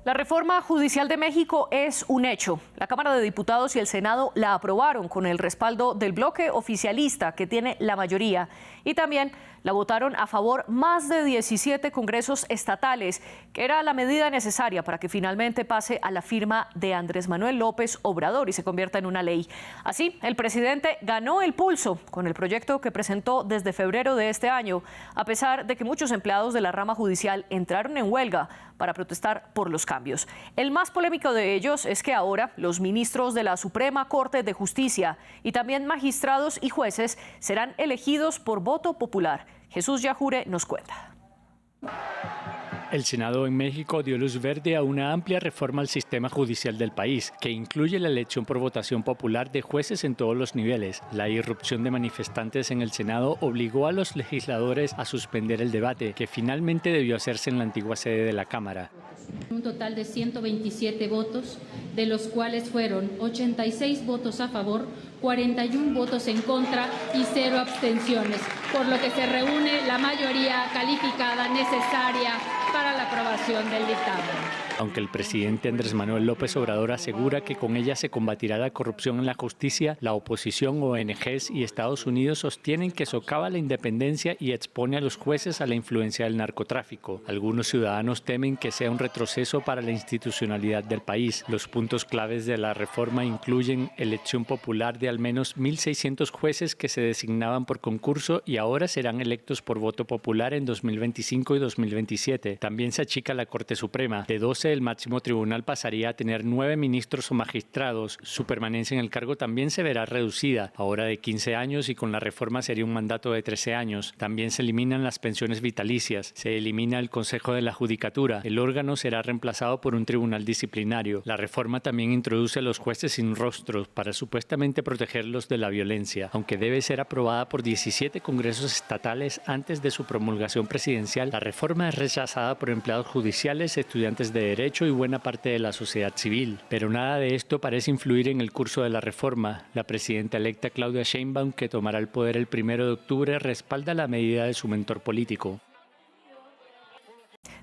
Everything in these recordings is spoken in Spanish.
La reforma judicial de México es un hecho. La Cámara de Diputados y el Senado la aprobaron con el respaldo del bloque oficialista, que tiene la mayoría, y también la votaron a favor más de 17 congresos estatales, que era la medida necesaria para que finalmente pase a la firma de Andrés Manuel López Obrador y se convierta en una ley. Así, el presidente ganó el pulso con el proyecto que presentó desde febrero de este año, a pesar de que muchos empleados de la rama judicial entraron en huelga para protestar por los cambios. El más polémico de ellos es que ahora los ministros de la Suprema Corte de Justicia y también magistrados y jueces serán elegidos por voto popular. Jesús Yajure nos cuenta. El Senado en México dio luz verde a una amplia reforma al sistema judicial del país, que incluye la elección por votación popular de jueces en todos los niveles. La irrupción de manifestantes en el Senado obligó a los legisladores a suspender el debate, que finalmente debió hacerse en la antigua sede de la Cámara. Un total de 127 votos, de los cuales fueron 86 votos a favor, 41 votos en contra y 0 abstenciones, por lo que se reúne la mayoría calificada necesaria para la aprobación del dictamen. Aunque el presidente Andrés Manuel López Obrador asegura que con ella se combatirá la corrupción en la justicia, la oposición, ONGs y Estados Unidos sostienen que socava la independencia y expone a los jueces a la influencia del narcotráfico. Algunos ciudadanos temen que sea un retroceso para la institucionalidad del país. Los puntos claves de la reforma incluyen elección popular de al menos 1.600 jueces que se designaban por concurso y ahora serán electos por voto popular en 2025 y 2027. También se achica la Corte Suprema. De 12, el máximo tribunal pasaría a tener 9 ministros o magistrados. Su permanencia en el cargo también se verá reducida, ahora de 15 años y con la reforma sería un mandato de 13 años. También se eliminan las pensiones vitalicias. Se elimina el Consejo de la Judicatura. El órgano será reemplazado por un tribunal disciplinario. La reforma también introduce a los jueces sin rostros para supuestamente protegerlos de la violencia. Aunque debe ser aprobada por 17 congresos estatales antes de su promulgación presidencial, la reforma es rechazada por empleados judiciales, estudiantes de Derecho y buena parte de la sociedad civil. Pero nada de esto parece influir en el curso de la reforma. La presidenta electa Claudia Sheinbaum, que tomará el poder el 1 de octubre, respalda la medida de su mentor político.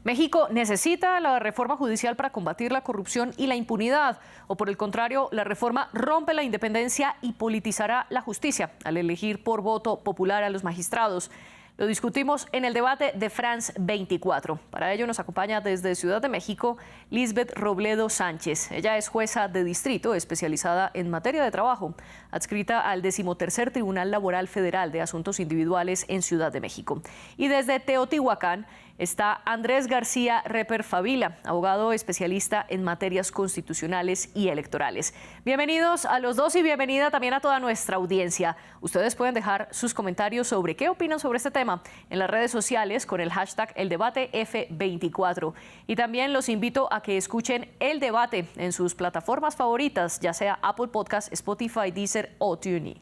¿México necesita la reforma judicial para combatir la corrupción y la impunidad? ¿O por el contrario, la reforma rompe la independencia y politizará la justicia al elegir por voto popular a los magistrados? Lo discutimos en el debate de France 24. Para ello nos acompaña desde Ciudad de México Lisbeth Robledo Sánchez. Ella es jueza de distrito especializada en materia de trabajo, adscrita al 13º Tribunal Laboral Federal de Asuntos Individuales en Ciudad de México. Y desde Teotihuacán está Andrés García Reper Favila, abogado especialista en materias constitucionales y electorales. Bienvenidos a los dos y bienvenida también a toda nuestra audiencia. Ustedes pueden dejar sus comentarios sobre qué opinan sobre este tema en las redes sociales con el hashtag #eldebatef24. Y también los invito a que escuchen el debate en sus plataformas favoritas, ya sea Apple Podcast, Spotify, Deezer o TuneIn.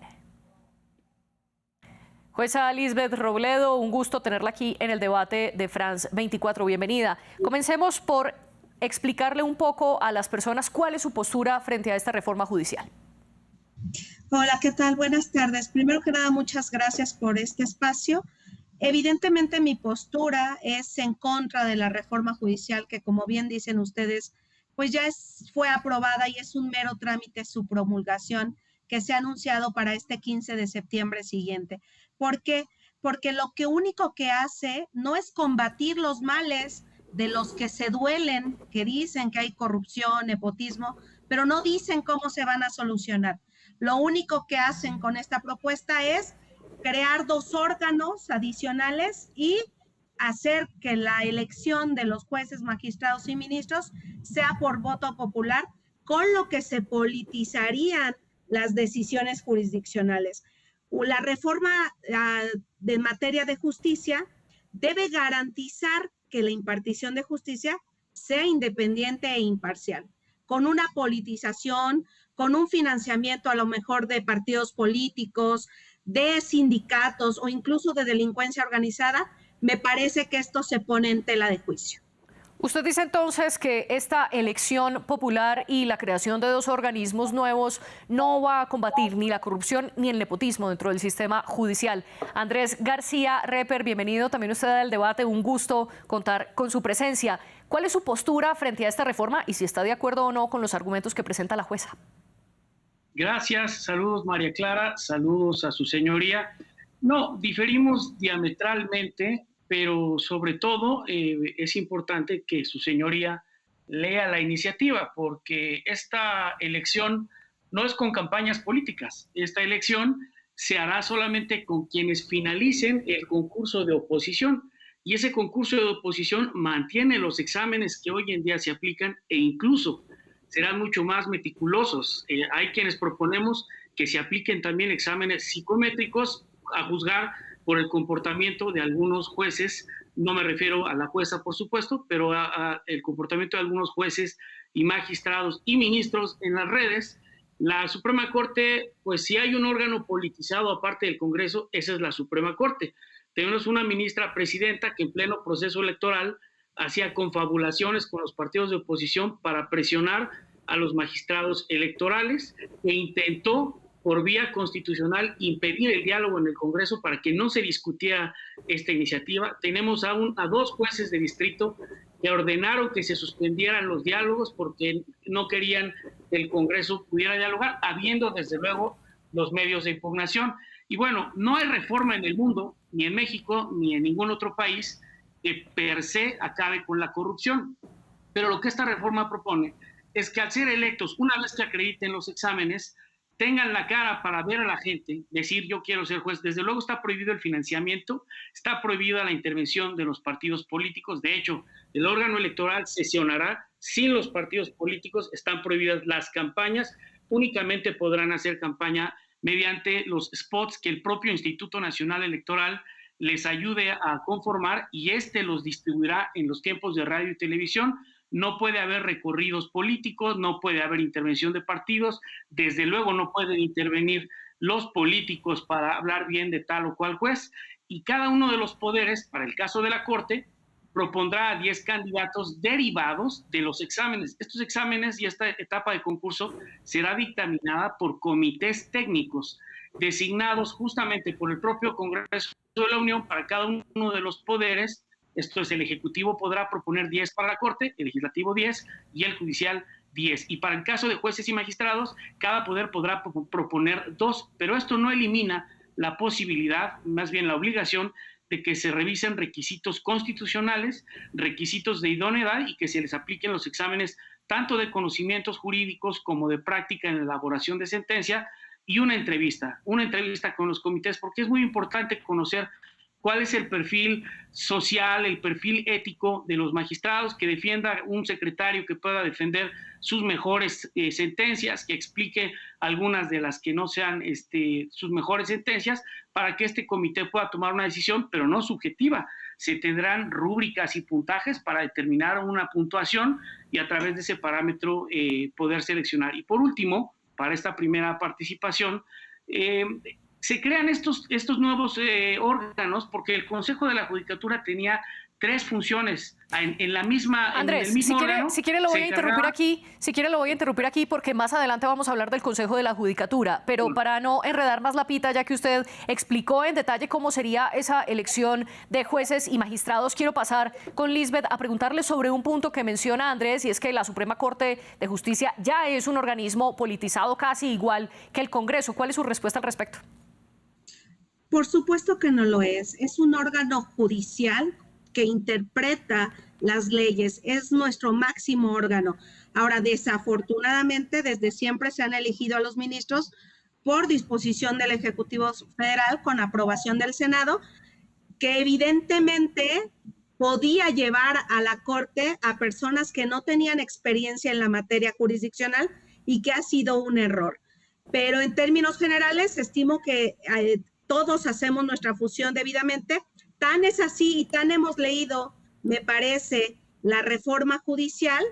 Jueza Lisbeth Robledo, un gusto tenerla aquí en el debate de France 24. Bienvenida. Comencemos por explicarle un poco a las personas cuál es su postura frente a esta reforma judicial. Hola, ¿qué tal? Buenas tardes. Primero que nada, muchas gracias por este espacio. Evidentemente, mi postura es en contra de la reforma judicial que, como bien dicen ustedes, pues ya fue aprobada y es un mero trámite su promulgación que se ha anunciado para este 15 de septiembre siguiente. ¿Por qué? Porque lo único que hace no es combatir los males de los que se duelen, que dicen que hay corrupción, nepotismo, pero no dicen cómo se van a solucionar. Lo único que hacen con esta propuesta es crear 2 órganos adicionales y hacer que la elección de los jueces, magistrados y ministros sea por voto popular, con lo que se politizarían las decisiones jurisdiccionales. La reforma de materia de justicia debe garantizar que la impartición de justicia sea independiente e imparcial, con una politización, con un financiamiento a lo mejor de partidos políticos, de sindicatos o incluso de delincuencia organizada. Me parece que esto se pone en tela de juicio. Usted dice entonces que esta elección popular y la creación de 2 organismos nuevos no va a combatir ni la corrupción ni el nepotismo dentro del sistema judicial. Andrés García Reper, bienvenido también usted al debate, un gusto contar con su presencia. ¿Cuál es su postura frente a esta reforma y si está de acuerdo o no con los argumentos que presenta la jueza? Gracias, saludos María Clara, saludos a su señoría. No, diferimos diametralmente, pero sobre todo es importante que su señoría lea la iniciativa, porque esta elección no es con campañas políticas. Esta elección se hará solamente con quienes finalicen el concurso de oposición, y ese concurso de oposición mantiene los exámenes que hoy en día se aplican e incluso serán mucho más meticulosos. Hay quienes proponemos que se apliquen también exámenes psicométricos a juzgar por el comportamiento de algunos jueces. No me refiero a la jueza, por supuesto, pero a el comportamiento de algunos jueces y magistrados y ministros en las redes. La Suprema Corte, pues si hay un órgano politizado aparte del Congreso, esa es la Suprema Corte. Tenemos una ministra presidenta que en pleno proceso electoral hacía confabulaciones con los partidos de oposición para presionar a los magistrados electorales e intentó por vía constitucional impedir el diálogo en el Congreso para que no se discutiera esta iniciativa. Tenemos a dos jueces de distrito que ordenaron que se suspendieran los diálogos porque no querían que el Congreso pudiera dialogar, habiendo desde luego los medios de impugnación. Y bueno, no hay reforma en el mundo, ni en México, ni en ningún otro país, que per se acabe con la corrupción. Pero lo que esta reforma propone es que al ser electos, una vez que acrediten los exámenes, tengan la cara para ver a la gente, decir yo quiero ser juez. Desde luego está prohibido el financiamiento, está prohibida la intervención de los partidos políticos. De hecho, el órgano electoral sesionará sin los partidos políticos, están prohibidas las campañas, únicamente podrán hacer campaña mediante los spots que el propio Instituto Nacional Electoral les ayude a conformar y los distribuirá en los tiempos de radio y televisión. No puede haber recorridos políticos, no puede haber intervención de partidos, desde luego no pueden intervenir los políticos para hablar bien de tal o cual juez, y cada uno de los poderes, para el caso de la Corte, propondrá a 10 candidatos derivados de los exámenes. Estos exámenes y esta etapa de concurso será dictaminada por comités técnicos designados justamente por el propio Congreso de la Unión para cada uno de los poderes. Esto es, el Ejecutivo podrá proponer 10 para la Corte, el Legislativo 10 y el Judicial 10. Y para el caso de jueces y magistrados, cada poder podrá proponer 2, pero esto no elimina la posibilidad, más bien la obligación, de que se revisen requisitos constitucionales, requisitos de idoneidad y que se les apliquen los exámenes tanto de conocimientos jurídicos como de práctica en la elaboración de sentencia, y una entrevista con los comités, porque es muy importante conocer cuál es el perfil social, el perfil ético de los magistrados, que defienda un secretario que pueda defender sus mejores sentencias, que explique algunas de las que no sean sus mejores sentencias, para que este comité pueda tomar una decisión, pero no subjetiva. Se tendrán rúbricas y puntajes para determinar una puntuación y a través de ese parámetro poder seleccionar. Y por último, para esta primera participación, se crean estos nuevos órganos porque el Consejo de la Judicatura tenía 3 funciones en la misma. Andrés, en el mismo órgano, si quiere lo voy a interrumpir aquí porque más adelante vamos a hablar del Consejo de la Judicatura, pero para no enredar más la pita, ya que usted explicó en detalle cómo sería esa elección de jueces y magistrados, quiero pasar con Lisbeth a preguntarle sobre un punto que menciona Andrés, y es que la Suprema Corte de Justicia ya es un organismo politizado casi igual que el Congreso. ¿Cuál es su respuesta al respecto? Por supuesto que no lo es. Es un órgano judicial que interpreta las leyes. Es nuestro máximo órgano. Ahora, desafortunadamente, desde siempre se han elegido a los ministros por disposición del Ejecutivo Federal con aprobación del Senado, que evidentemente podía llevar a la Corte a personas que no tenían experiencia en la materia jurisdiccional y que ha sido un error. Pero en términos generales, estimo que todos hacemos nuestra función debidamente. Tan es así y tan hemos leído, me parece, la reforma judicial,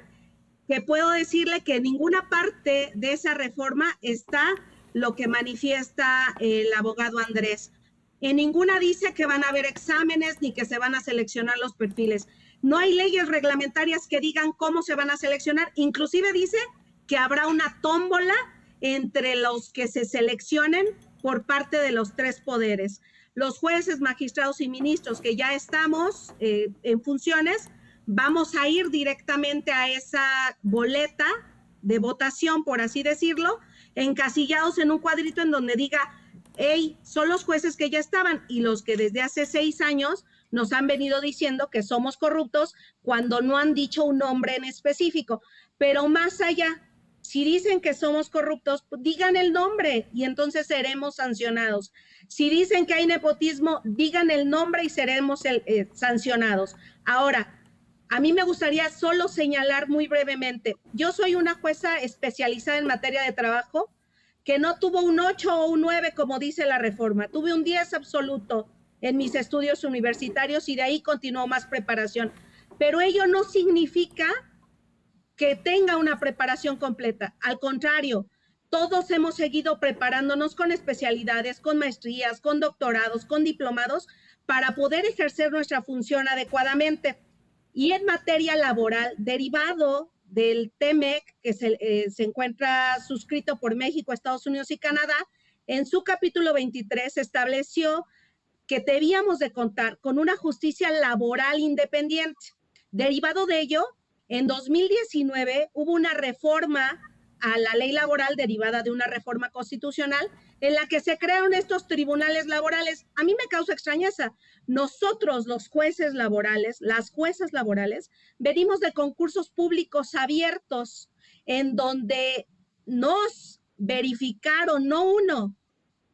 que puedo decirle que en ninguna parte de esa reforma está lo que manifiesta el abogado Andrés. En ninguna dice que van a haber exámenes ni que se van a seleccionar los perfiles. No hay leyes reglamentarias que digan cómo se van a seleccionar. Inclusive dice que habrá una tómbola entre los que se seleccionen por parte de los 3 poderes. Los jueces, magistrados y ministros que ya estamos en funciones, vamos a ir directamente a esa boleta de votación, por así decirlo, encasillados en un cuadrito en donde diga, hey, son los jueces que ya estaban y los que desde hace 6 años nos han venido diciendo que somos corruptos cuando no han dicho un nombre en específico. Pero más allá, si dicen que somos corruptos, pues digan el nombre y entonces seremos sancionados. Si dicen que hay nepotismo, digan el nombre y seremos sancionados. Ahora, a mí me gustaría solo señalar muy brevemente, yo soy una jueza especializada en materia de trabajo que no tuvo un 8 o un 9 como dice la reforma, tuve un 10 absoluto en mis estudios universitarios y de ahí continuó más preparación. Pero ello no significa que tenga una preparación completa. Al contrario, todos hemos seguido preparándonos con especialidades, con maestrías, con doctorados, con diplomados, para poder ejercer nuestra función adecuadamente. Y en materia laboral, derivado del TEMEC, que se encuentra suscrito por México, Estados Unidos y Canadá, en su capítulo 23 estableció que debíamos de contar con una justicia laboral independiente. Derivado de ello, en 2019 hubo una reforma a la ley laboral derivada de una reforma constitucional en la que se crearon estos tribunales laborales. A mí me causa extrañeza. Nosotros, los jueces laborales, las juezas laborales, venimos de concursos públicos abiertos en donde nos verificaron no 1,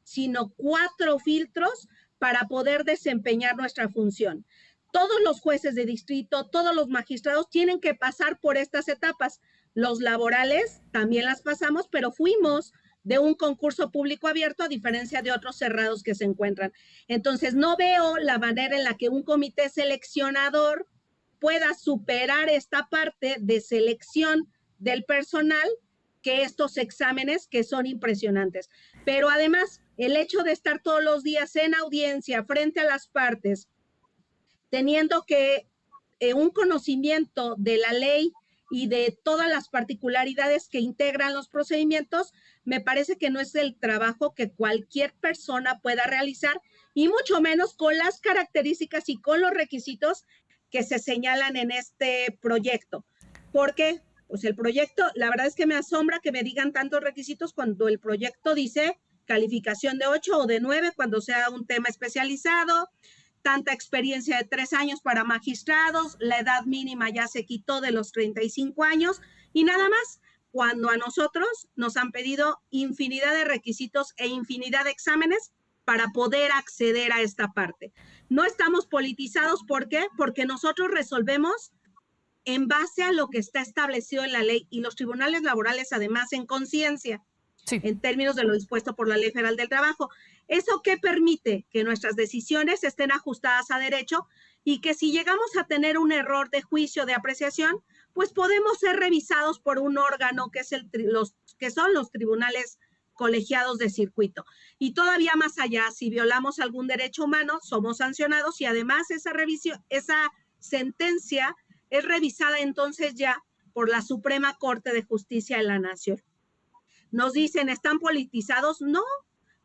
sino 4 filtros para poder desempeñar nuestra función. Todos los jueces de distrito, todos los magistrados tienen que pasar por estas etapas. Los laborales también las pasamos, pero fuimos de un concurso público abierto a diferencia de otros cerrados que se encuentran. Entonces, no veo la manera en la que un comité seleccionador pueda superar esta parte de selección del personal que estos exámenes que son impresionantes. Pero además, el hecho de estar todos los días en audiencia frente a las partes, teniendo que un conocimiento de la ley y de todas las particularidades que integran los procedimientos, me parece que no es el trabajo que cualquier persona pueda realizar y mucho menos con las características y con los requisitos que se señalan en este proyecto. Porque pues el proyecto, la verdad es que me asombra que me digan tantos requisitos cuando el proyecto dice calificación de 8 o de 9 cuando sea un tema especializado, tanta experiencia de 3 años para magistrados, la edad mínima ya se quitó de los 35 años y nada más, cuando a nosotros nos han pedido infinidad de requisitos e infinidad de exámenes para poder acceder a esta parte. No estamos politizados, ¿por qué? Porque nosotros resolvemos en base a lo que está establecido en la ley y los tribunales laborales además en conciencia, sí, en términos de lo dispuesto por la Ley Federal del Trabajo. ¿Eso qué permite? Que nuestras decisiones estén ajustadas a derecho y que si llegamos a tener un error de juicio, de apreciación, pues podemos ser revisados por un órgano que son los tribunales colegiados de circuito. Y todavía más allá, si violamos algún derecho humano, somos sancionados y además esa sentencia es revisada entonces ya por la Suprema Corte de Justicia de la Nación. Nos dicen, ¿están politizados? No,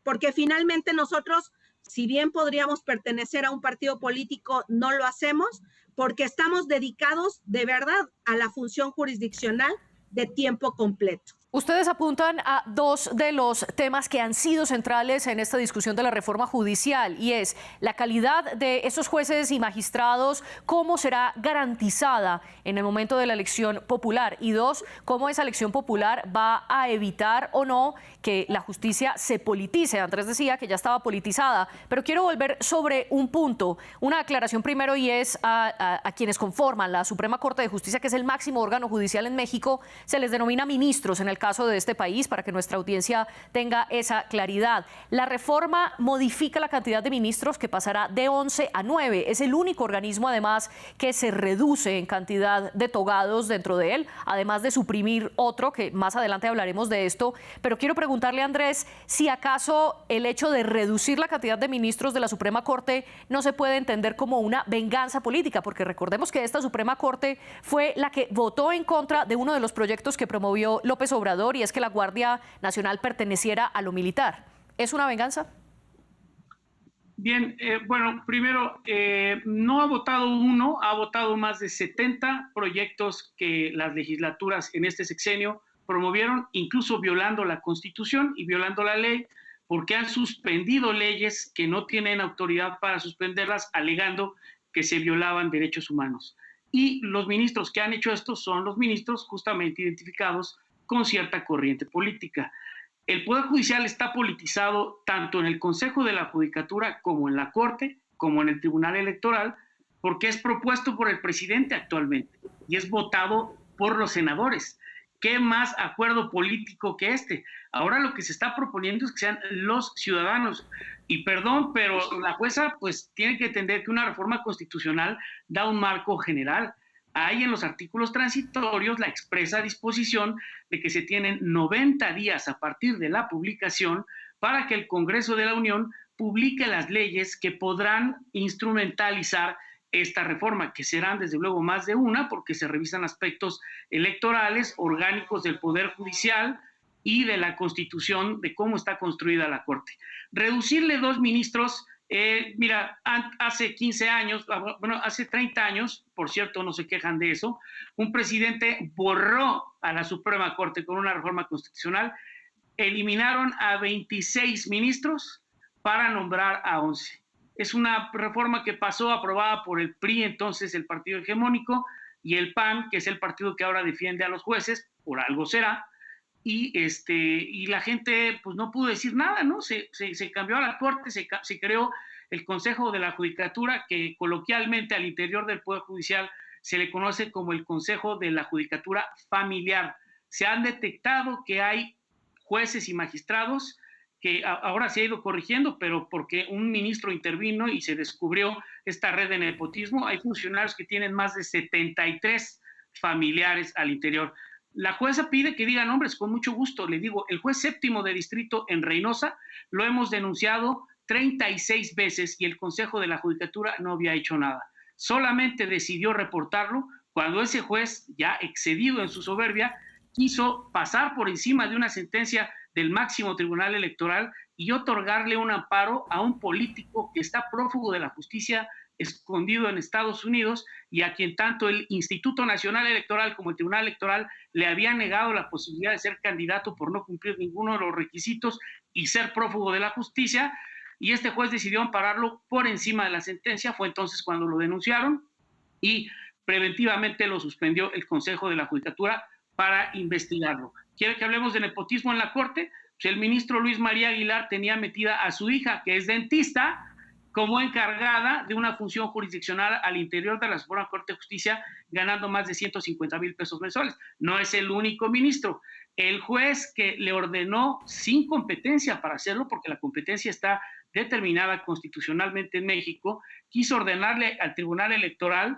porque finalmente nosotros, si bien podríamos pertenecer a un partido político, no lo hacemos porque estamos dedicados de verdad a la función jurisdiccional de tiempo completo. Ustedes apuntan a 2 de los temas que han sido centrales en esta discusión de la reforma judicial y es la calidad de estos jueces y magistrados, cómo será garantizada en el momento de la elección popular y 2, cómo esa elección popular va a evitar o no que la justicia se politice. Andrés decía que ya estaba politizada, pero quiero volver sobre un punto, una aclaración primero y es a quienes conforman la Suprema Corte de Justicia, que es el máximo órgano judicial en México, se les denomina ministros en el caso de este país, para que nuestra audiencia tenga esa claridad. La reforma modifica la cantidad de ministros que pasará de 11 a 9. Es el único organismo, además, que se reduce en cantidad de togados dentro de él, además de suprimir otro, que más adelante hablaremos de esto. Pero quiero preguntarle a Andrés si acaso el hecho de reducir la cantidad de ministros de la Suprema Corte no se puede entender como una venganza política, porque recordemos que esta Suprema Corte fue la que votó en contra de uno de los proyectos que promovió López Obrador, y es que la Guardia Nacional perteneciera a lo militar. ¿Es una venganza? Bien, bueno, primero, no ha votado uno, ha votado más de 70 proyectos que las legislaturas en este sexenio promovieron, incluso violando la Constitución y violando la ley, porque han suspendido leyes que no tienen autoridad para suspenderlas, alegando que se violaban derechos humanos. Y los ministros que han hecho esto son los ministros justamente identificados con cierta corriente política. El Poder Judicial está politizado tanto en el Consejo de la Judicatura como en la Corte, como en el Tribunal Electoral, porque es propuesto por el presidente actualmente y es votado por los senadores. ¿Qué más acuerdo político que este? Ahora lo que se está proponiendo es que sean los ciudadanos. Y perdón, pero la jueza pues tiene que entender que una reforma constitucional da un marco general. Hay en los artículos transitorios la expresa disposición de que se tienen 90 días a partir de la publicación para que el Congreso de la Unión publique las leyes que podrán instrumentalizar esta reforma, que serán desde luego más de una, porque se revisan aspectos electorales, orgánicos del Poder Judicial y de la Constitución, de cómo está construida la Corte. Reducirle 2 ministros, mira, hace 15 años, bueno, hace 30 años, por cierto, no se quejan de eso, un presidente borró a la Suprema Corte con una reforma constitucional, eliminaron a 26 ministros para nombrar a 11. Es una reforma que pasó aprobada por el PRI, entonces el partido hegemónico, y el PAN, que es el partido que ahora defiende a los jueces, por algo será, y la gente pues no pudo decir nada, ¿no? Se cambió a la Corte, se creó el Consejo de la Judicatura, que coloquialmente al interior del Poder Judicial se le conoce como el Consejo de la Judicatura Familiar. Se han detectado que hay jueces y magistrados que ahora se ha ido corrigiendo, pero porque un ministro intervino y se descubrió esta red de nepotismo, hay funcionarios que tienen más de 73 familiares al interior. La jueza pide que digan nombres, con mucho gusto. Le digo, el juez séptimo de distrito en Reynosa lo hemos denunciado 36 veces y el Consejo de la Judicatura no había hecho nada. Solamente decidió reportarlo cuando ese juez, ya excedido en su soberbia, quiso pasar por encima de una sentencia del máximo tribunal electoral y otorgarle un amparo a un político que está prófugo de la justicia, escondido en Estados Unidos, y a quien tanto el Instituto Nacional Electoral como el Tribunal Electoral le habían negado la posibilidad de ser candidato por no cumplir ninguno de los requisitos y ser prófugo de la justicia, y este juez decidió ampararlo por encima de la sentencia. Fue entonces cuando lo denunciaron y preventivamente lo suspendió el Consejo de la Judicatura para investigarlo. ¿Quiere que hablemos de nepotismo en la Corte? Pues el ministro Luis María Aguilar tenía metida a su hija, que es dentista, como encargada de una función jurisdiccional al interior de la Suprema Corte de Justicia, ganando más de 150,000 pesos mensuales. No es el único ministro. El juez que le ordenó sin competencia para hacerlo, porque la competencia está determinada constitucionalmente en México, quiso ordenarle al Tribunal Electoral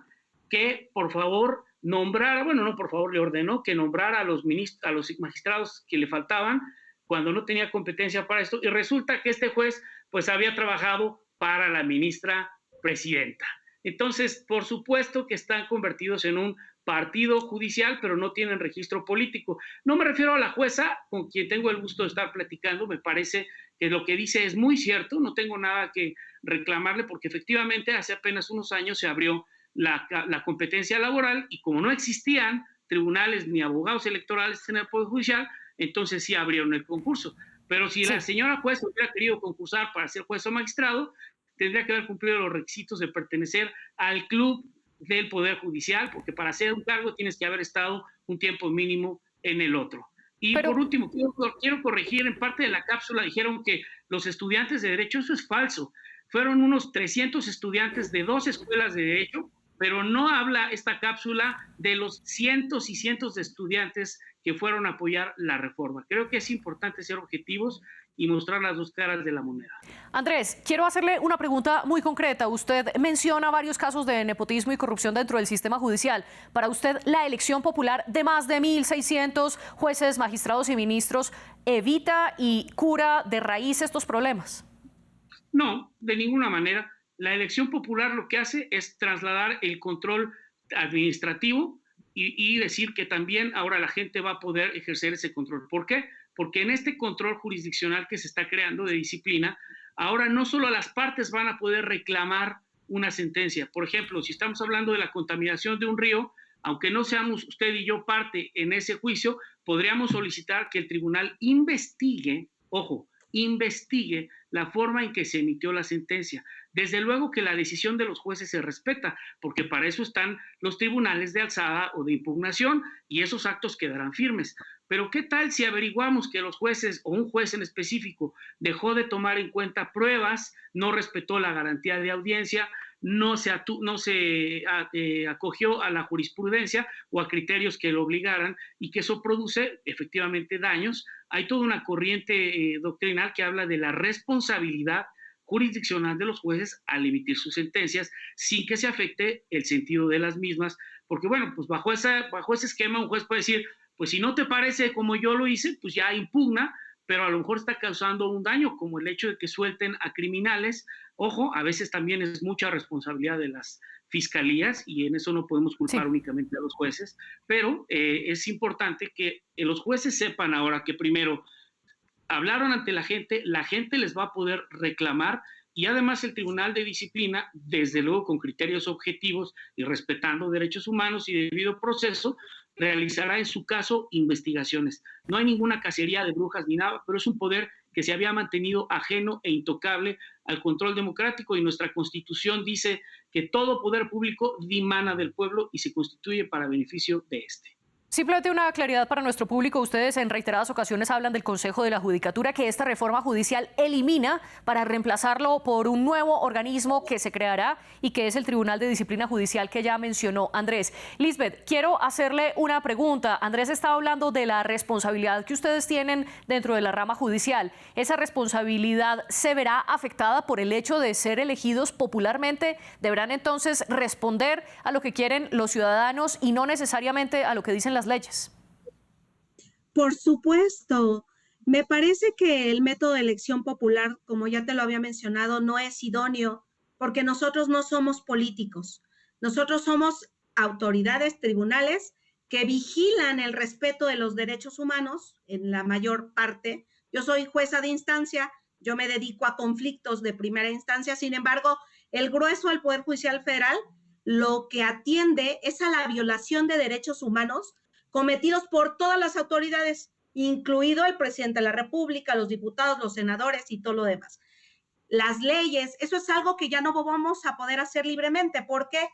que, por favor, nombrara, bueno, no por favor, le ordenó que nombrara a los magistrados que le faltaban cuando no tenía competencia para esto, y resulta que este juez pues había trabajado para la ministra presidenta. Entonces, por supuesto que están convertidos en un partido judicial, pero no tienen registro político. No me refiero a la jueza, con quien tengo el gusto de estar platicando, me parece que lo que dice es muy cierto, no tengo nada que reclamarle, porque efectivamente hace apenas unos años se abrió la competencia laboral, y como no existían tribunales ni abogados electorales en el Poder Judicial, entonces sí abrieron el concurso. Pero si la señora jueza hubiera querido concursar para ser juez o magistrado, tendría que haber cumplido los requisitos de pertenecer al club del Poder Judicial, porque para hacer un cargo tienes que haber estado un tiempo mínimo en el otro. Y por último, quiero corregir, en parte de la cápsula dijeron que los estudiantes de Derecho, eso es falso. Fueron unos 300 estudiantes de 2 escuelas de Derecho, pero no habla esta cápsula de los cientos y cientos de estudiantes que fueron a apoyar la reforma. Creo que es importante ser objetivos y mostrar las dos caras de la moneda. Andrés, quiero hacerle una pregunta muy concreta. Usted menciona varios casos de nepotismo y corrupción dentro del sistema judicial. Para usted, ¿la elección popular de más de 1.600 jueces, magistrados y ministros evita y cura de raíz estos problemas? No, de ninguna manera. La elección popular lo que hace es trasladar el control administrativo y decir que también ahora la gente va a poder ejercer ese control. ¿Por qué? Porque en este control jurisdiccional que se está creando de disciplina, Ahora no solo las partes van a poder reclamar una sentencia. Por ejemplo, si estamos hablando de la contaminación de un río, aunque no seamos usted y yo parte en ese juicio, podríamos solicitar que el tribunal investigue, ojo, investigue la forma en que se emitió la sentencia. Desde luego que la decisión de los jueces se respeta, porque para eso están los tribunales de alzada o de impugnación y esos actos quedarán firmes. Pero ¿qué tal si averiguamos que los jueces o un juez en específico dejó de tomar en cuenta pruebas, no respetó la garantía de audiencia, no se acogió a la jurisprudencia o a criterios que lo obligaran y que eso produce efectivamente daños? Hay toda una corriente doctrinal que habla de la responsabilidad jurisdiccional de los jueces al emitir sus sentencias sin que se afecte el sentido de las mismas, porque bueno, pues bajo ese esquema un juez puede decir, pues si no te parece como yo lo hice, pues ya impugna, pero a lo mejor está causando un daño, como el hecho de que suelten a criminales. Ojo, a veces también es mucha responsabilidad de las fiscalías y en eso no podemos culpar únicamente a los jueces, pero es importante que los jueces sepan ahora que primero hablaron ante la gente les va a poder reclamar y además el Tribunal de Disciplina, desde luego con criterios objetivos y respetando derechos humanos y debido proceso, realizará en su caso investigaciones. No hay ninguna cacería de brujas ni nada, pero es un poder que se había mantenido ajeno e intocable al control democrático y nuestra Constitución dice que todo poder público dimana del pueblo y se constituye para beneficio de este. Simplemente una claridad para nuestro público. Ustedes en reiteradas ocasiones hablan del Consejo de la Judicatura que esta reforma judicial elimina para reemplazarlo por un nuevo organismo que se creará y que es el Tribunal de Disciplina Judicial que ya mencionó Andrés. Lisbeth, quiero hacerle una pregunta. Andrés estaba hablando de la responsabilidad que ustedes tienen dentro de la rama judicial. ¿Esa responsabilidad se verá afectada por el hecho de ser elegidos popularmente? ¿Deberán entonces responder a lo que quieren los ciudadanos y no necesariamente a lo que dicen las leyes? Por supuesto. Me parece que el método de elección popular, como ya te lo había mencionado, no es idóneo porque nosotros no somos políticos. Nosotros somos autoridades, tribunales que vigilan el respeto de los derechos humanos en la mayor parte. Yo soy jueza de instancia, yo me dedico a conflictos de primera instancia, sin embargo, el grueso del Poder Judicial Federal lo que atiende es a la violación de derechos humanos cometidos por todas las autoridades, incluido el presidente de la República, los diputados, los senadores y todo lo demás. Las leyes, eso es algo que ya no vamos a poder hacer libremente. ¿Por qué?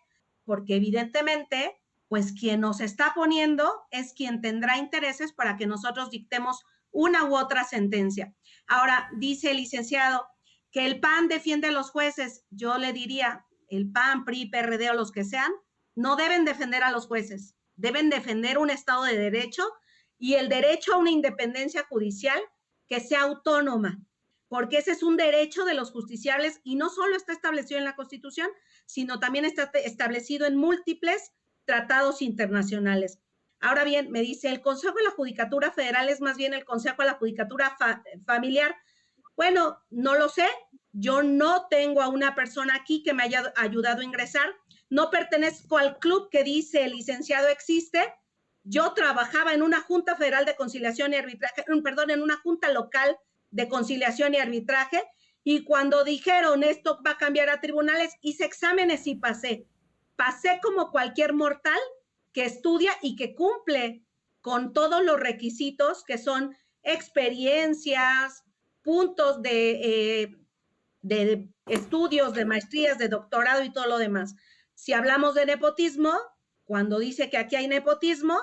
Porque evidentemente, pues quien nos está poniendo es quien tendrá intereses para que nosotros dictemos una u otra sentencia. Ahora, dice el licenciado que el PAN defiende a los jueces. Yo le diría, el PAN, PRI, PRD o los que sean, no deben defender a los jueces. Deben defender un Estado de Derecho y el derecho a una independencia judicial que sea autónoma, porque ese es un derecho de los justiciables y no solo está establecido en la Constitución, sino también está establecido en múltiples tratados internacionales. Ahora bien, me dice, el Consejo de la Judicatura Federal es más bien el Consejo de la Judicatura Familiar. Bueno, no lo sé, yo no tengo a una persona aquí que me haya ayudado a ingresar. No pertenezco al club que dice el licenciado existe. Yo trabajaba en una Junta Federal de Conciliación y Arbitraje, en una Junta Local de Conciliación y Arbitraje, y cuando dijeron esto va a cambiar a tribunales, hice exámenes y pasé. Pasé como cualquier mortal que estudia y que cumple con todos los requisitos que son experiencias, puntos de estudios, de maestrías, de doctorado y todo lo demás. Si hablamos de nepotismo, cuando dice que aquí hay nepotismo,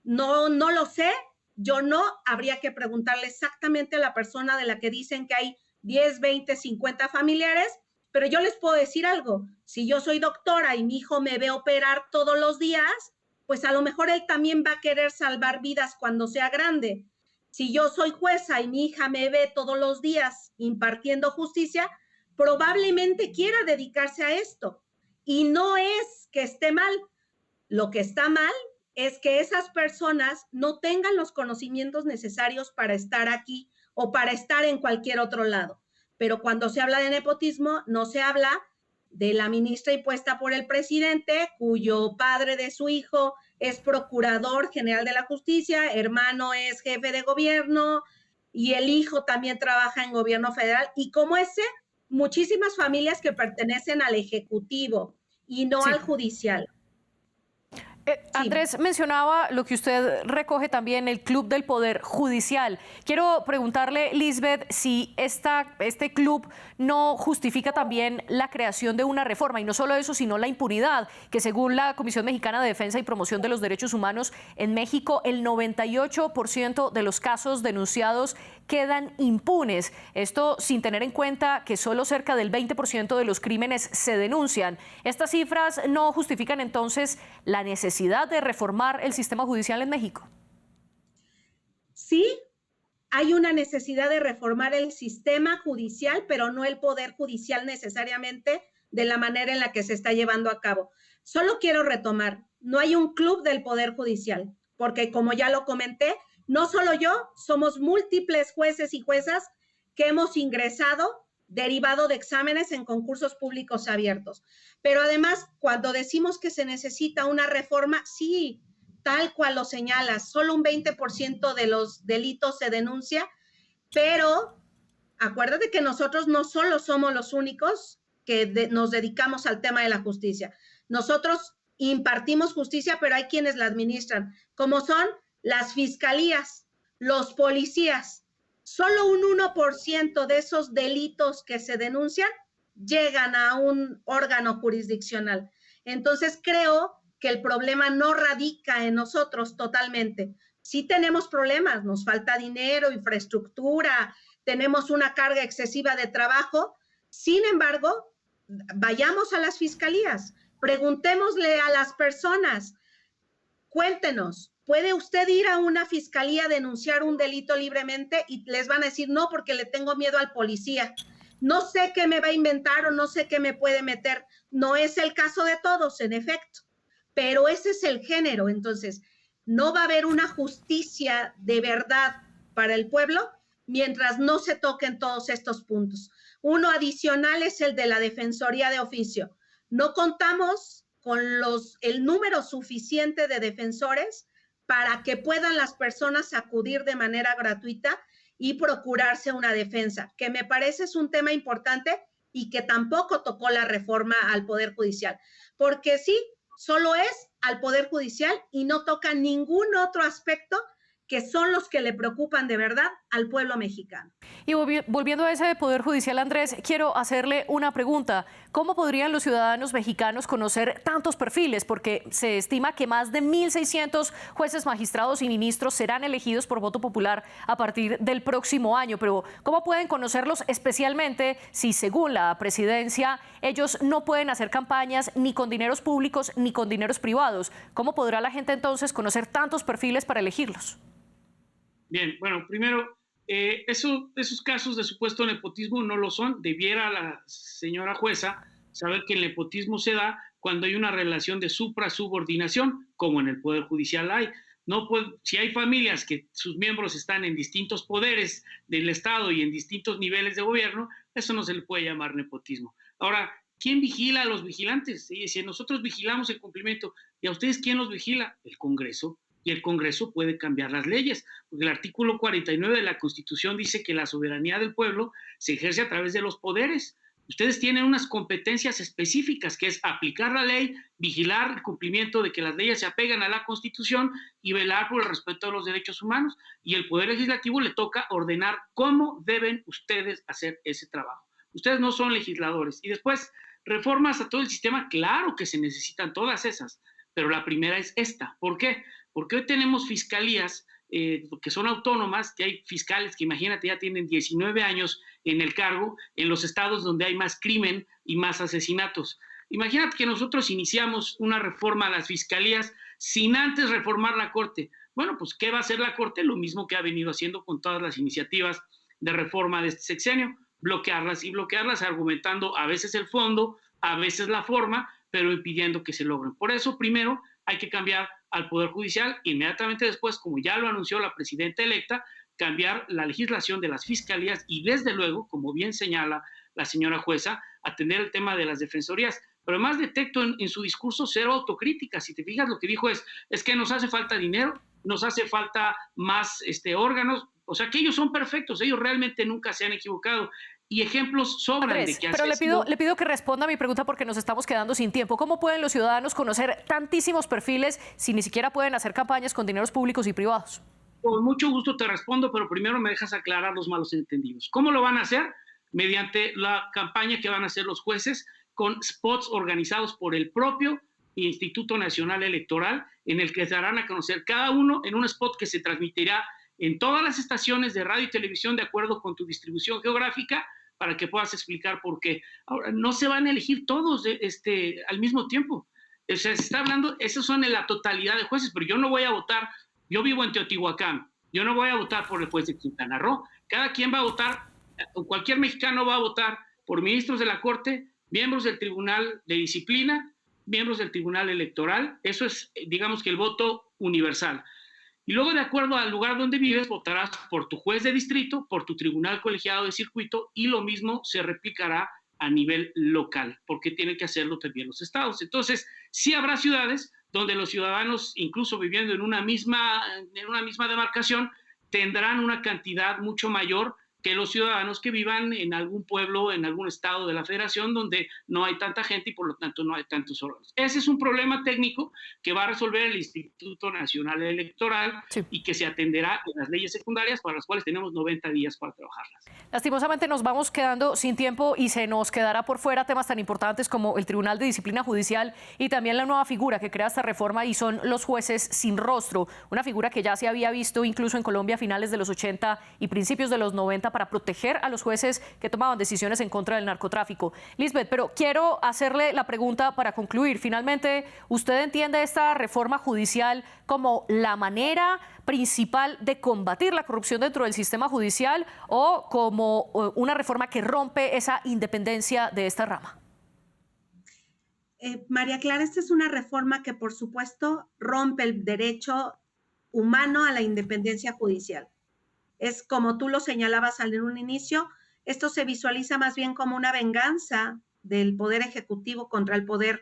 no lo sé, yo no, habría que preguntarle exactamente a la persona de la que dicen que hay 10, 20, 50 familiares, pero yo les puedo decir algo, si yo soy doctora y mi hijo me ve operar todos los días, pues a lo mejor él también va a querer salvar vidas cuando sea grande. Si yo soy jueza y mi hija me ve todos los días impartiendo justicia, probablemente quiera dedicarse a esto. Y no es que esté mal, lo que está mal es que esas personas no tengan los conocimientos necesarios para estar aquí o para estar en cualquier otro lado. Pero cuando se habla de nepotismo, no se habla de la ministra impuesta por el presidente, cuyo padre de su hijo es procurador general de la justicia, hermano es jefe de gobierno, y el hijo también trabaja en gobierno federal, y como ese, muchísimas familias que pertenecen al ejecutivo y no al judicial. Andrés mencionaba lo que usted recoge también, el Club del Poder Judicial. Quiero preguntarle, Lisbeth, si este club no justifica también la creación de una reforma, y no solo eso, sino la impunidad, que según la Comisión Mexicana de Defensa y Promoción de los Derechos Humanos, en México el 98% de los casos denunciados quedan impunes. Esto sin tener en cuenta que solo cerca del 20% de los crímenes se denuncian. Estas cifras no justifican entonces la necesidad de reformar el sistema judicial en México. Sí, hay una necesidad de reformar el sistema judicial, pero no el poder judicial necesariamente de la manera en la que se está llevando a cabo. Solo quiero retomar, no hay un club del poder judicial, porque como ya lo comenté, no solo yo, somos múltiples jueces y juezas que hemos ingresado derivado de exámenes en concursos públicos abiertos. Pero además, cuando decimos que se necesita una reforma, sí, tal cual lo señalas, solo un 20% de los delitos se denuncia, pero acuérdate que nosotros no solo somos los únicos que nos dedicamos al tema de la justicia. Nosotros impartimos justicia, pero hay quienes la administran, como son las fiscalías, los policías. Solo un 1% de esos delitos que se denuncian llegan a un órgano jurisdiccional. Entonces creo que el problema no radica en nosotros totalmente. Sí tenemos problemas, nos falta dinero, infraestructura, tenemos una carga excesiva de trabajo. Sin embargo, vayamos a las fiscalías, preguntémosle a las personas, cuéntenos, ¿puede usted ir a una fiscalía a denunciar un delito libremente? Y les van a decir, no, porque le tengo miedo al policía. No sé qué me va a inventar o no sé qué me puede meter. No es el caso de todos, en efecto, pero ese es el género. Entonces, no va a haber una justicia de verdad para el pueblo mientras no se toquen todos estos puntos. Uno adicional es el de la Defensoría de Oficio. No contamos con el número suficiente de defensores para que puedan las personas acudir de manera gratuita y procurarse una defensa, que me parece es un tema importante y que tampoco tocó la reforma al Poder Judicial, porque sí, solo es al Poder Judicial y no toca ningún otro aspecto que son los que le preocupan de verdad al pueblo mexicano. Y volviendo a ese Poder Judicial, Andrés, quiero hacerle una pregunta. ¿Cómo podrían los ciudadanos mexicanos conocer tantos perfiles? Porque se estima que más de 1.600 jueces, magistrados y ministros serán elegidos por voto popular a partir del próximo año. Pero ¿cómo pueden conocerlos, especialmente si, según la presidencia, ellos no pueden hacer campañas ni con dineros públicos ni con dineros privados? ¿Cómo podrá la gente entonces conocer tantos perfiles para elegirlos? Bien, bueno, primero, esos casos de supuesto nepotismo no lo son. Debiera la señora jueza saber que el nepotismo se da cuando hay una relación de supra-subordinación, como en el Poder Judicial hay. No si hay familias que sus miembros están en distintos poderes del Estado y en distintos niveles de gobierno, eso no se le puede llamar nepotismo. Ahora, ¿quién vigila a los vigilantes? Si nosotros vigilamos el cumplimiento, ¿y a ustedes quién los vigila? El Congreso. Y el Congreso puede cambiar las leyes, porque el artículo 49 de la Constitución dice que la soberanía del pueblo se ejerce a través de los poderes. Ustedes tienen unas competencias específicas, que es aplicar la ley, vigilar el cumplimiento de que las leyes se apegan a la Constitución y velar por el respeto de los derechos humanos. Y el Poder Legislativo le toca ordenar cómo deben ustedes hacer ese trabajo. Ustedes no son legisladores. Y después, reformas a todo el sistema, claro que se necesitan todas esas, pero la primera es esta. ¿Por qué? Porque hoy tenemos fiscalías que son autónomas, que hay fiscales que, imagínate, ya tienen 19 años en el cargo en los estados donde hay más crimen y más asesinatos. Imagínate que nosotros iniciamos una reforma a las fiscalías sin antes reformar la Corte. Bueno, pues, ¿qué va a hacer la Corte? Lo mismo que ha venido haciendo con todas las iniciativas de reforma de este sexenio, bloquearlas y bloquearlas, argumentando a veces el fondo, a veces la forma, pero impidiendo que se logren. Por eso, primero, hay que cambiar al Poder Judicial, inmediatamente después, como ya lo anunció la presidenta electa, cambiar la legislación de las fiscalías y, desde luego, como bien señala la señora jueza, atender el tema de las defensorías. Pero además detecto en su discurso cero autocrítica. Si te fijas, lo que dijo es que nos hace falta dinero, nos hace falta más órganos. O sea que ellos son perfectos, ellos realmente nunca se han equivocado. Y ejemplos sobran Andrés, de que pero le pido que responda a mi pregunta porque nos estamos quedando sin tiempo. ¿Cómo pueden los ciudadanos conocer tantísimos perfiles si ni siquiera pueden hacer campañas con dineros públicos y privados? Con mucho gusto te respondo, pero primero me dejas aclarar los malos entendidos. ¿Cómo lo van a hacer? Mediante la campaña que van a hacer los jueces con spots organizados por el propio Instituto Nacional Electoral, en el que se darán a conocer cada uno en un spot que se transmitirá en todas las estaciones de radio y televisión de acuerdo con tu distribución geográfica, para que puedas explicar por qué. Ahora, no se van a elegir todos al mismo tiempo. O sea, se está hablando, esos son en la totalidad de jueces, pero yo no voy a votar, yo vivo en Teotihuacán, yo no voy a votar por el juez de Quintana Roo. Cada quien va a votar, cualquier mexicano va a votar por ministros de la Corte, miembros del Tribunal de Disciplina, miembros del Tribunal Electoral. Eso es, digamos que el voto universal. Y luego, de acuerdo al lugar donde vives, votarás por tu juez de distrito, por tu tribunal colegiado de circuito, y lo mismo se replicará a nivel local, porque tienen que hacerlo también los estados. Entonces, sí habrá ciudades donde los ciudadanos, incluso viviendo en una misma demarcación, tendrán una cantidad mucho mayor que los ciudadanos que vivan en algún pueblo, en algún estado de la federación donde no hay tanta gente y por lo tanto no hay tantos órganos. Ese es un problema técnico que va a resolver el Instituto Nacional Electoral, sí, y que se atenderá en las leyes secundarias para las cuales tenemos 90 días para trabajarlas. Lastimosamente nos vamos quedando sin tiempo y se nos quedará por fuera temas tan importantes como el Tribunal de Disciplina Judicial y también la nueva figura que crea esta reforma, y son los jueces sin rostro, una figura que ya se había visto incluso en Colombia a finales de los 80 y principios de los 90 para proteger a los jueces que tomaban decisiones en contra del narcotráfico. Lisbeth, pero quiero hacerle la pregunta para concluir. Finalmente, ¿usted entiende esta reforma judicial como la manera principal de combatir la corrupción dentro del sistema judicial o como una reforma que rompe esa independencia de esta rama? María Clara, esta es una reforma que, por supuesto, rompe el derecho humano a la independencia judicial. Es como tú lo señalabas en un inicio, esto se visualiza más bien como una venganza del Poder Ejecutivo contra el Poder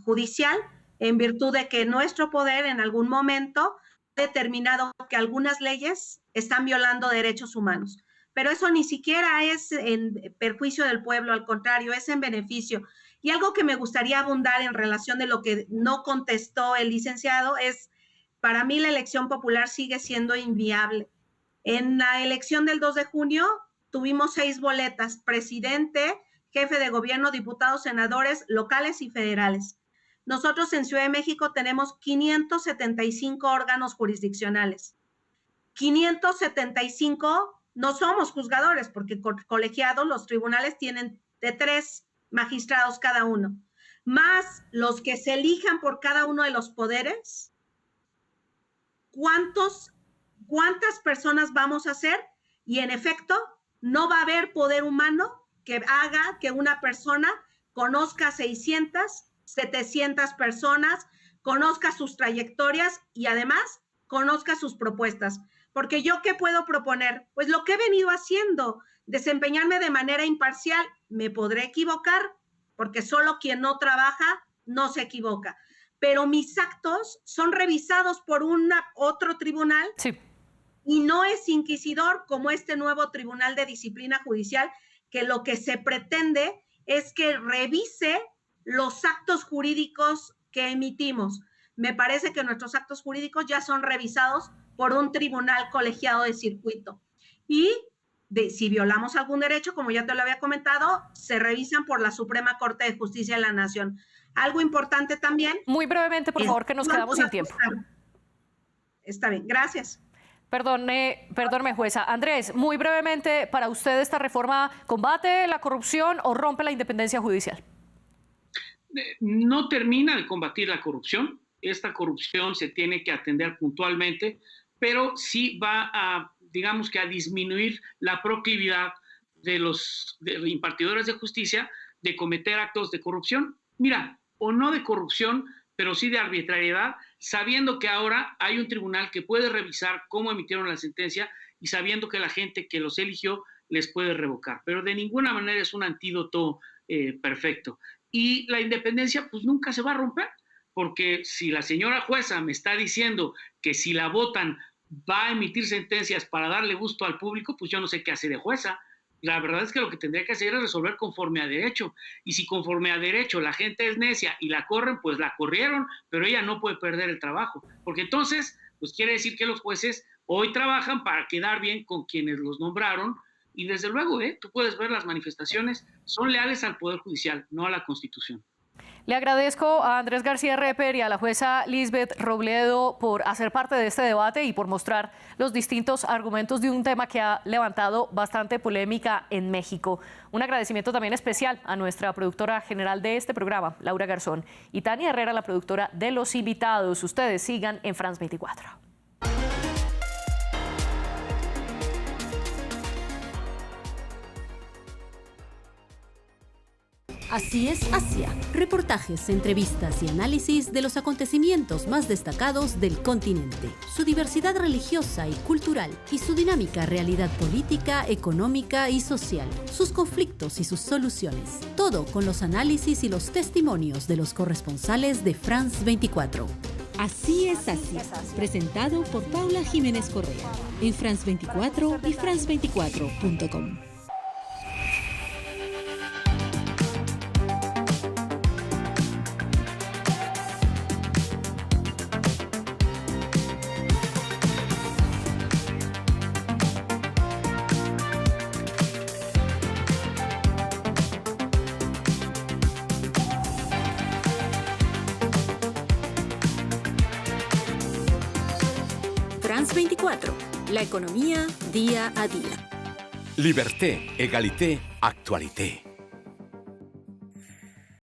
Judicial, en virtud de que nuestro poder en algún momento ha determinado que algunas leyes están violando derechos humanos. Pero eso ni siquiera es en perjuicio del pueblo, al contrario, es en beneficio. Y algo que me gustaría abundar en relación de lo que no contestó el licenciado es, para mí la elección popular sigue siendo inviable. En la elección del 2 de junio tuvimos 6 boletas: presidente, jefe de gobierno, diputados, senadores locales y federales. Nosotros en Ciudad de México tenemos 575 órganos jurisdiccionales. 575 no somos juzgadores, porque colegiados los tribunales tienen de 3 magistrados cada uno, más los que se elijan por cada uno de los poderes. ¿Cuántas personas vamos a ser? Y en efecto, no va a haber poder humano que haga que una persona conozca 600, 700 personas, conozca sus trayectorias y además conozca sus propuestas. Porque yo, ¿qué puedo proponer? Pues lo que he venido haciendo, desempeñarme de manera imparcial. Me podré equivocar, porque solo quien no trabaja no se equivoca. Pero mis actos son revisados por otro tribunal. Sí. Y no es inquisidor como este nuevo Tribunal de Disciplina Judicial, que lo que se pretende es que revise los actos jurídicos que emitimos. Me parece que nuestros actos jurídicos ya son revisados por un tribunal colegiado de circuito. Y si violamos algún derecho, como ya te lo había comentado, se revisan por la Suprema Corte de Justicia de la Nación. Algo importante también. Muy brevemente, por favor, que nos quedamos sin tiempo. Está bien, gracias. Perdóneme, jueza. Andrés, muy brevemente, ¿para usted esta reforma combate la corrupción o rompe la independencia judicial? No termina de combatir la corrupción. Esta corrupción se tiene que atender puntualmente, pero sí va a, digamos que a disminuir la proclividad de los impartidores de justicia de cometer actos de corrupción. Mira, o no de corrupción, pero sí de arbitrariedad, sabiendo que ahora hay un tribunal que puede revisar cómo emitieron la sentencia y sabiendo que la gente que los eligió les puede revocar. Pero de ninguna manera es un antídoto perfecto. Y la independencia pues nunca se va a romper, porque si la señora jueza me está diciendo que si la votan va a emitir sentencias para darle gusto al público, pues yo no sé qué hace de jueza. La verdad es que lo que tendría que hacer es resolver conforme a derecho. Y si conforme a derecho la gente es necia y la corren, pues la corrieron, pero ella no puede perder el trabajo. Porque entonces, pues quiere decir que los jueces hoy trabajan para quedar bien con quienes los nombraron. Y desde luego, tú puedes ver las manifestaciones, son leales al Poder Judicial, no a la Constitución. Le agradezco a Andrés García Reper y a la jueza Lisbeth Robledo por hacer parte de este debate y por mostrar los distintos argumentos de un tema que ha levantado bastante polémica en México. Un agradecimiento también especial a nuestra productora general de este programa, Laura Garzón, y Tania Herrera, la productora de Los Invitados. Ustedes sigan en France 24. Así es Asia. Reportajes, entrevistas y análisis de los acontecimientos más destacados del continente, su diversidad religiosa y cultural y su dinámica realidad política, económica y social, sus conflictos y sus soluciones. Todo con los análisis y los testimonios de los corresponsales de France 24. Así es Asia, presentado por Paula Jiménez Correa en France 24 y france24.com. France 24, la economía día a día. Liberté, égalité, actualité.